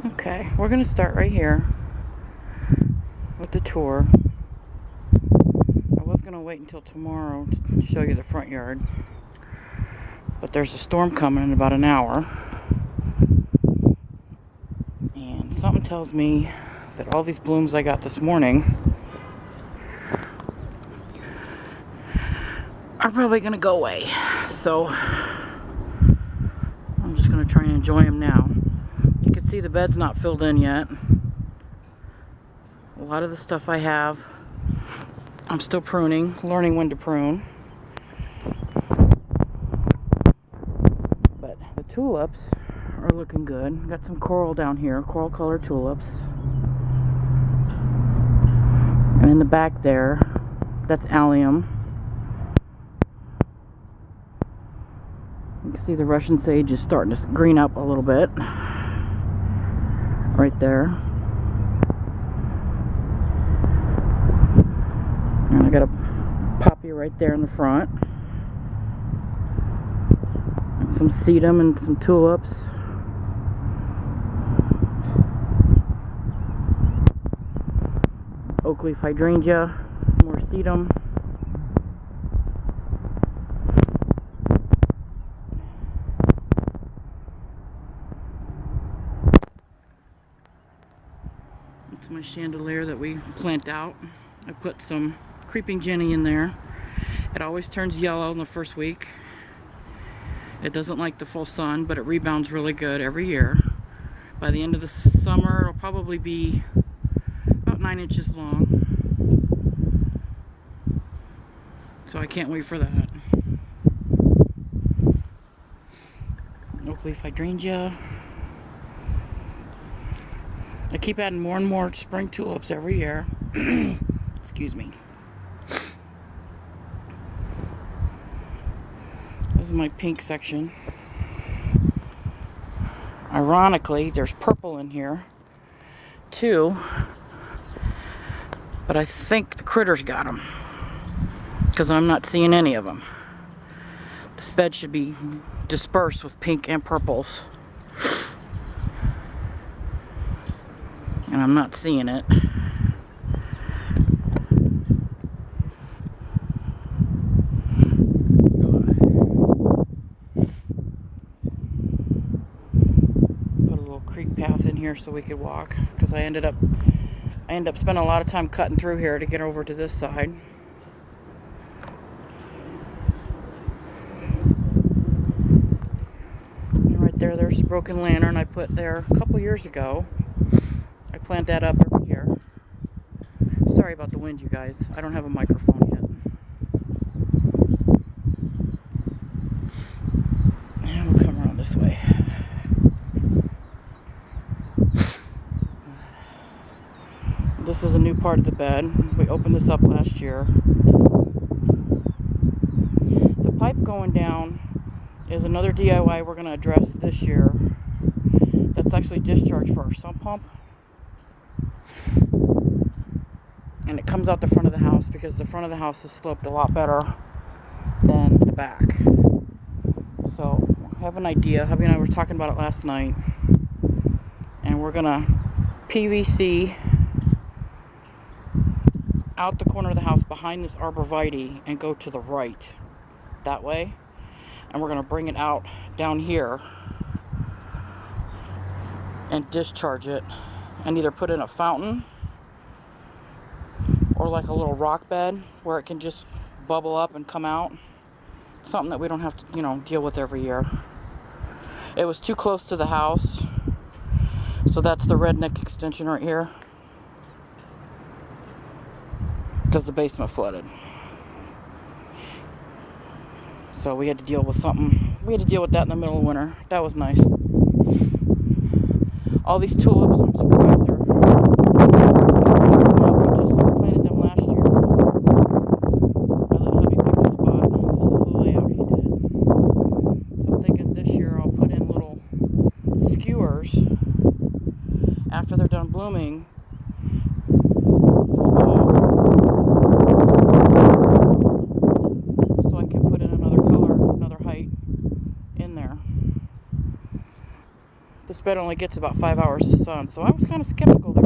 Okay, we're going to start right here with the tour. I was going to wait until tomorrow to show you the front yard, but there's a storm coming in about an hour, and something tells me that all these blooms I got this morning are probably going to go away. So I'm just going to try and enjoy them now. You can see the bed's not filled in yet. A lot of the stuff I have, I'm still pruning, learning when to prune. But the tulips are looking good. Got some coral down here, coral colored tulips. And in the back there, that's allium. You can see the Russian sage is starting to green up a little bit. Right there. And I got a poppy right there in the front. And some sedum and some tulips. Oak leaf hydrangea, more sedum. It's my chandelier that we plant out. I put some creeping Jenny in there. It always turns yellow in the first week. It doesn't like the full sun, but it rebounds really good every year. By the end of the summer, it'll probably be about 9 inches long. So I can't wait for that. Oak leaf hydrangea. I keep adding more and more spring tulips every year. Excuse me. This is my pink section. Ironically, there's purple in here too, but I think the critters got them because I'm not seeing any of them. This bed should be dispersed with pink and purples, and I'm not seeing it. Put a little creek path in here so we could walk, because I ended up spending a lot of time cutting through here to get over to this side. And right there's a broken lantern I put there a couple years ago. I plant that up every year. Sorry about the wind, you guys. I don't have a microphone yet. And we'll come around this way. This is a new part of the bed. We opened this up last year. The pipe going down is another DIY we're going to address this year. That's actually discharge for our sump pump. And it comes out the front of the house because the front of the house is sloped a lot better than the back. So I have an idea. Hubby and I were talking about it last night. And we're going to PVC out the corner of the house behind this arborvitae and go to the right that way. And we're going to bring it out down here and discharge it and either put in a fountain or like a little rock bed where it can just bubble up and come out. Something that we don't have to, deal with every year. It was too close to the house. So that's the redneck extension right here. Because the basement flooded. So we had to deal with something. We had to deal with that in the middle of winter. That was nice. All these tulips, I'm surprised they're come up. We just planted them last year. I let hubby pick the spot. This is the layout he did. So I'm thinking this year I'll put in little skewers after they're done blooming for fall. So I can put in another color, another height in there. This bed only gets about 5 hours of sun, so I was kind of skeptical that